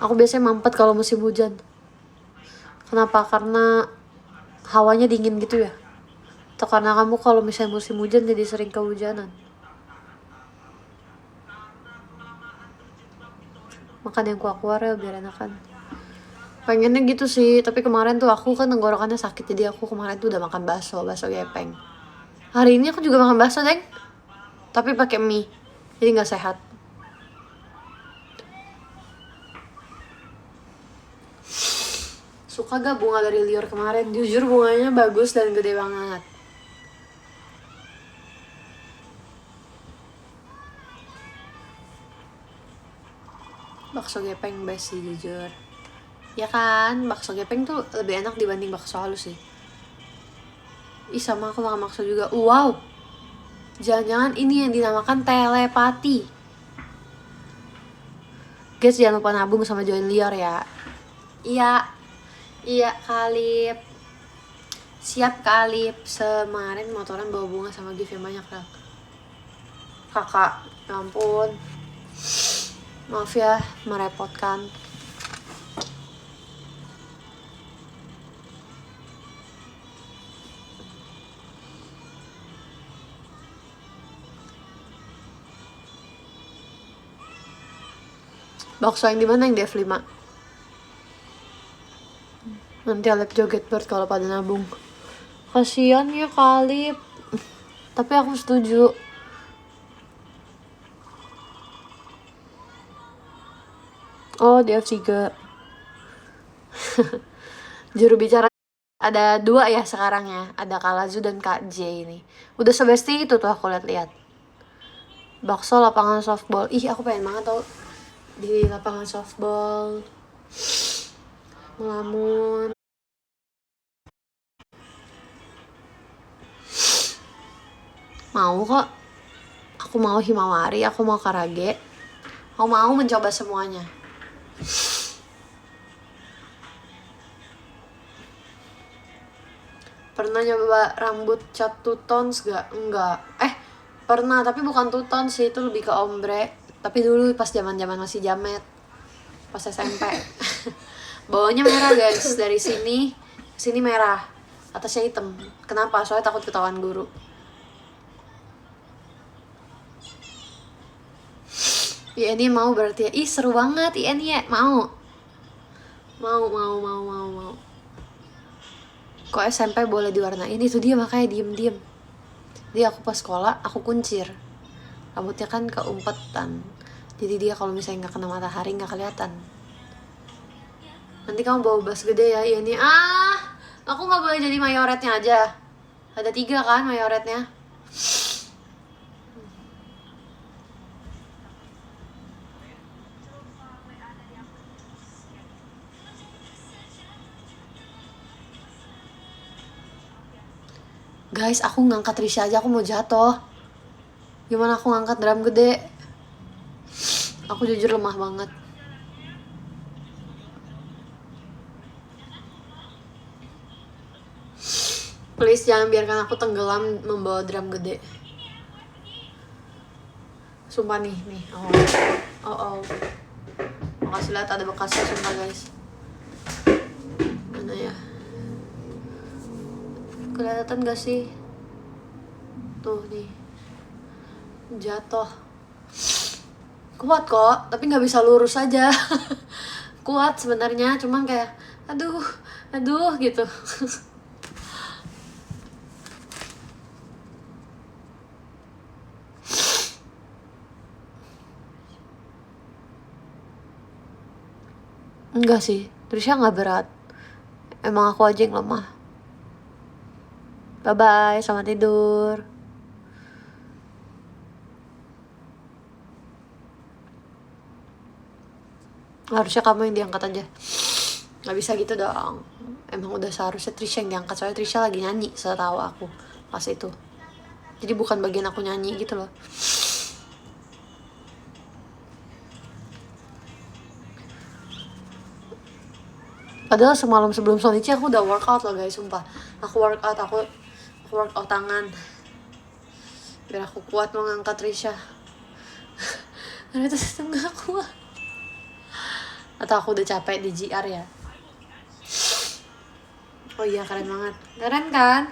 Aku biasanya mampet kalau musim hujan. Kenapa? Karena hawanya dingin gitu ya? Atau karena kamu kalau misalnya musim hujan jadi sering kehujanan? Makan yang kuah-kuah ya biar enakan. Pengennya gitu sih, tapi kemarin tuh aku kan tenggorokannya sakit, jadi aku kemarin tuh udah makan bakso gepeng. Hari ini aku juga makan bakso deng, tapi pakai mie, jadi nggak sehat. Suka gak bunga dari liur kemarin? Jujur bunganya bagus dan gede banget. Bakso gepeng best sih jujur. Ya kan, bakso gepeng tuh lebih enak dibanding bakso halus sih. Ih sama aku makan bakso juga. Wow, jangan-jangan ini yang dinamakan telepati. Guys jangan lupa nabung sama join lior ya. Iya Kalip. Siap Kalip. Kemarin motoran bawa bunga sama gift yang banyak lah. Kakak, ya ampun. Maaf ya merepotkan. Bakso yang dimana yang di F5? Nanti Alep joget bird kalau pada nabung. Kasian ya Kalip. Tapi aku setuju. Oh di F3. Juru bicara ada 2 ya sekarang ya. Ada Kak Lazu dan Kak J ini. Udah sebesti itu tuh aku lihat-lihat. Bakso lapangan softball. Ih aku pengen banget tau di lapangan softball. Melamun. Mau kok. Aku mau Himawari, aku mau Karage. Aku mau mencoba semuanya. Pernah nyoba rambut cat two tones gak? Enggak. Pernah, tapi bukan two tones sih, itu lebih ke ombre. Tapi dulu pas zaman-zaman masih jamet. Pas SMP. Bawahnya merah guys, dari sini merah. Atasnya hitam. Kenapa? Soalnya takut ketahuan guru. Iya ini mau berarti ya. Ih seru banget IN ya. Mau. Kok SMP boleh diwarnain? Itu dia makanya diem-diem. Jadi aku pas sekolah aku kuncir. Rambutnya kan keumpetan. Jadi dia kalau misalnya nggak kena matahari nggak kelihatan. Nanti kamu bawa bas gede ya ini. Aku nggak boleh jadi mayoretnya aja. Ada 3 kan mayoretnya. Guys, aku ngangkat Risha aja aku mau jatuh. Gimana aku ngangkat drum gede? Aku jujur lemah banget. Please jangan biarkan aku tenggelam membawa drum gede. Sumpah nih. Oh. Makasih lihat ada bekasnya sumpah guys. Mana ya? Kelihatan gak sih? Tuh nih. Jatuh. Kuat kok, tapi nggak bisa lurus aja. Kuat sebenarnya, cuman kayak aduh aduh gitu. Enggak sih, Trisha nggak berat. Emang aku aja yang lemah. Bye-bye, selamat tidur. Harusnya kamu yang diangkat aja. Nggak bisa gitu dong. Emang udah seharusnya Trisha yang diangkat, soalnya Trisha lagi nyanyi setahu aku pas itu. Jadi bukan bagian aku nyanyi gitu loh. Padahal semalam sebelum Sonichi aku udah workout loh guys, sumpah. Aku workout tangan biar aku kuat mengangkat Trisha. Ternyata setengah kuat. Atau aku udah capek di GR ya. Oh iya, keren banget. Keren kan?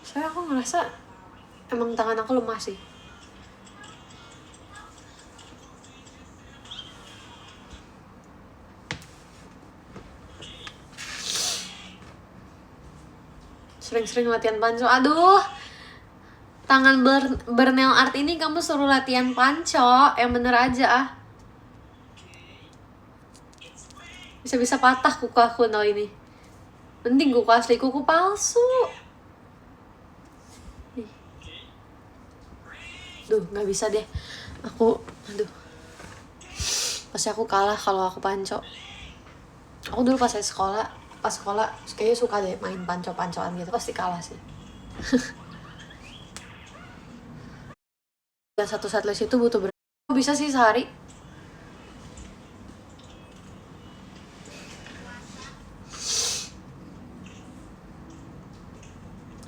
Soalnya aku ngerasa emang tangan aku lemah sih. Sering-sering latihan panco. Aduh, tangan bernail art ini kamu suruh latihan panco. Yang bener aja ah. Bisa-bisa patah kuku aku tau ini. Mending kuku asli, kuku palsu. Duh, gak bisa deh. Aduh. Pasti aku kalah kalau aku panco. Aku dulu pas sekolah kayaknya suka deh main panco-pancoan gitu, pasti kalah sih. Dan satu set les itu butuh berapa? Bisa sih sehari.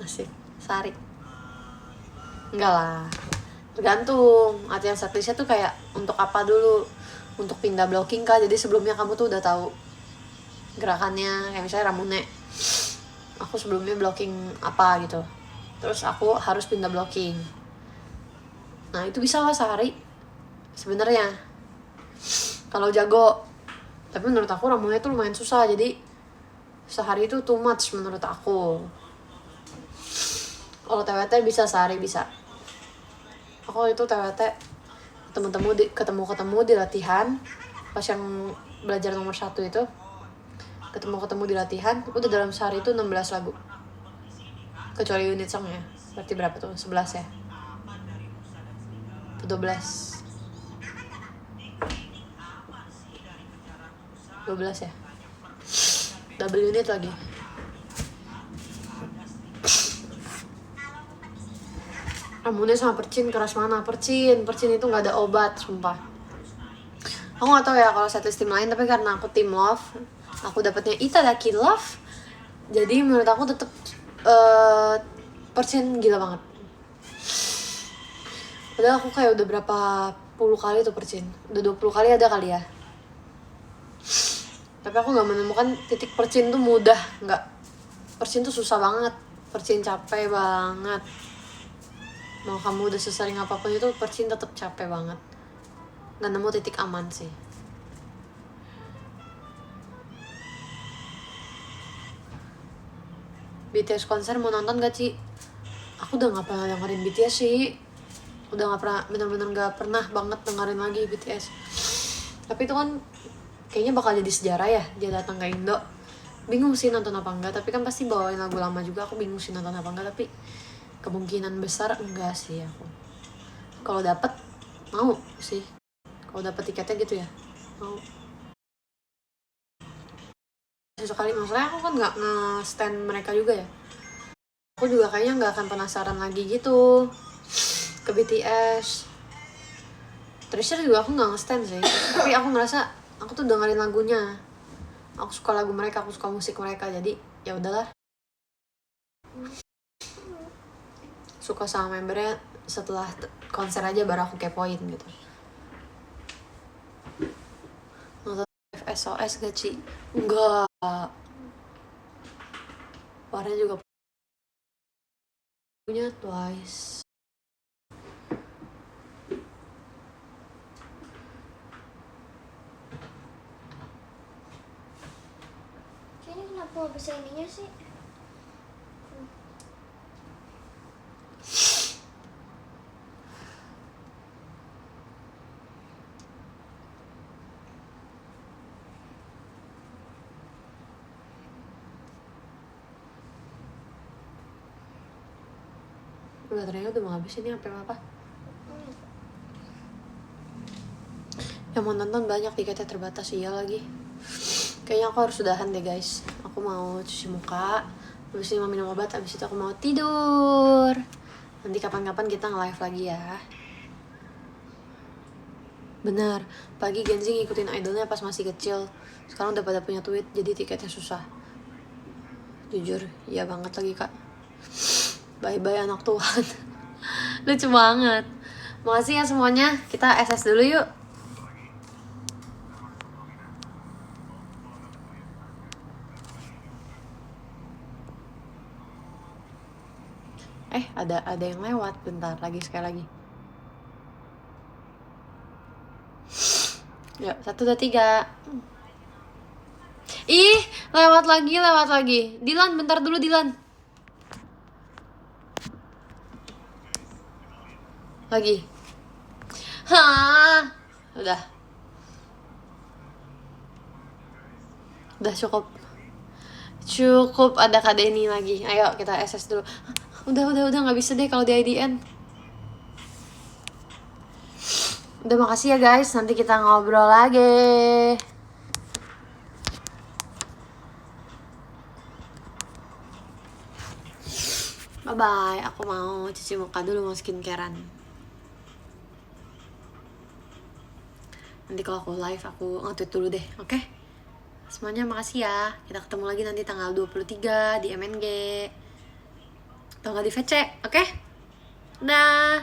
Asik, sehari. Enggak lah, tergantung. Latihan set listnya tuh kayak untuk apa dulu. Untuk pindah blocking kah, jadi sebelumnya kamu tuh udah tahu gerakannya, kayak misalnya Ramune. Aku sebelumnya blocking apa gitu, terus aku harus pindah blocking. Nah itu bisa lah sehari sebenarnya kalau jago. Tapi menurut aku Ramune tuh lumayan susah, jadi sehari itu too much menurut aku. Kalau TWT bisa sehari bisa. Aku itu TWT ketemu di latihan pas yang belajar nomor 1 itu, ketemu di latihan udah dalam sehari itu 16 lagu kecuali unit song ya. Berarti berapa tuh, 11 ya, 12 ya, double unit lagi. Ramune sama Percin keras mana. Percin itu nggak ada obat sumpah. Aku nggak tahu ya kalau setlist tim lain, tapi karena aku tim love, aku dapetnya Itadaki Love, jadi menurut aku tetep Percin gila banget. Padahal aku kayak udah berapa puluh kali tuh Percin, udah 20 kali ada kali ya, tapi aku nggak menemukan titik Percin tuh mudah. Nggak, Percin tuh susah banget. Percin capek banget. Mau kamu udah sesering apapun itu, Percin tetap capek banget. Nggak nemu titik aman sih. BTS konser mau nonton gak Ci? Aku udah gak pernah dengerin BTS sih. Udah gak pernah, bener-bener gak pernah banget dengerin lagi BTS. Tapi itu kan kayaknya bakal jadi sejarah ya, dia datang ke Indo. Bingung sih nonton apa enggak, tapi kan pasti bawain lagu lama juga. Aku bingung sih nonton apa enggak, tapi kemungkinan besar enggak sih aku. Kalau dapet mau sih, kalau dapet tiketnya gitu ya mau. Sekali maksudnya aku kan nggak nge-stand mereka juga ya. Aku juga kayaknya nggak akan penasaran lagi gitu ke BTS. Treasure juga aku nggak nge-stand sih, tapi aku ngerasa aku tuh dengerin lagunya. Aku suka lagu mereka, aku suka musik mereka, jadi ya udahlah. Suka sama membernya setelah konser aja baru aku kepoin gitu. Nonton SOS gak Ci? Enggak. Warnanya juga punya Twice. Kayaknya kenapa nggak bisa ininya sih? Baterainya udah mau habis ini apa apa? Yang mau nonton banyak, tiketnya terbatas. Iya lagi. Kayaknya aku harus udahan deh guys. Aku mau cuci muka, habis ini mau minum obat, habis itu aku mau tidur. Nanti kapan-kapan kita nge-live lagi ya. Bener, pagi Genzi ngikutin idolnya pas masih kecil. Sekarang udah pada punya tweet, jadi tiketnya susah. Jujur, iya banget lagi kak. Bye-bye anak Tuhan. Lucu banget. Makasih ya semuanya. Kita SS dulu yuk. Ada yang lewat. Bentar, lagi sekali lagi. Yuk, 1, 2, 3. Ih, lewat lagi. Dilan, bentar dulu Dilan. Lagi. Hah. Udah cukup. Cukup, ada Kak Denny lagi. Ayo kita SS dulu. Udah nggak bisa deh kalau di IDN. Udah, makasih ya guys. Nanti kita ngobrol lagi. Bye-bye. Aku mau cuci muka dulu, mau skincarean. Nanti kalau aku live, aku nge-tweet dulu deh, oke? Semuanya makasih ya. Kita ketemu lagi nanti tanggal 23 di MNG. Atau nggak di VC, oke? Nah,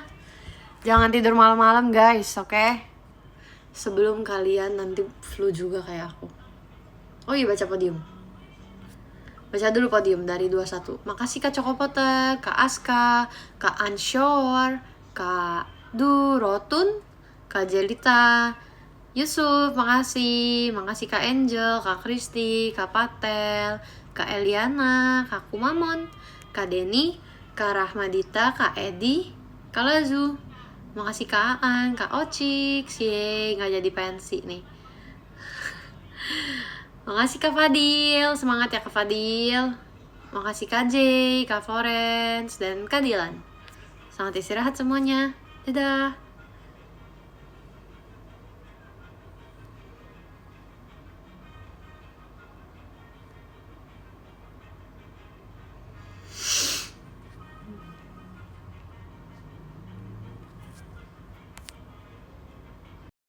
jangan tidur malam-malam guys, oke? Sebelum kalian nanti flu juga kayak aku. Oh iya, baca podium. Baca dulu podium dari 21. Makasih Kak Cokopote, Kak Aska, Kak Anshor, Kak Durotun, Kak Jelita, Yusuf, makasih. Makasih Kak Angel, Kak Kristi, Kak Patel, Kak Eliana, Kak Kumamon, Kak Denny, Kak Rahmadita, Kak Edi, Kak Lazu. Makasih Kak Aan, Kak Ocik, sih nggak jadi pensi nih. Makasih Kak Fadil, semangat ya Kak Fadil. Makasih Kak J, Kak Florence, dan Kak Dilan. Selamat istirahat semuanya. Dadah.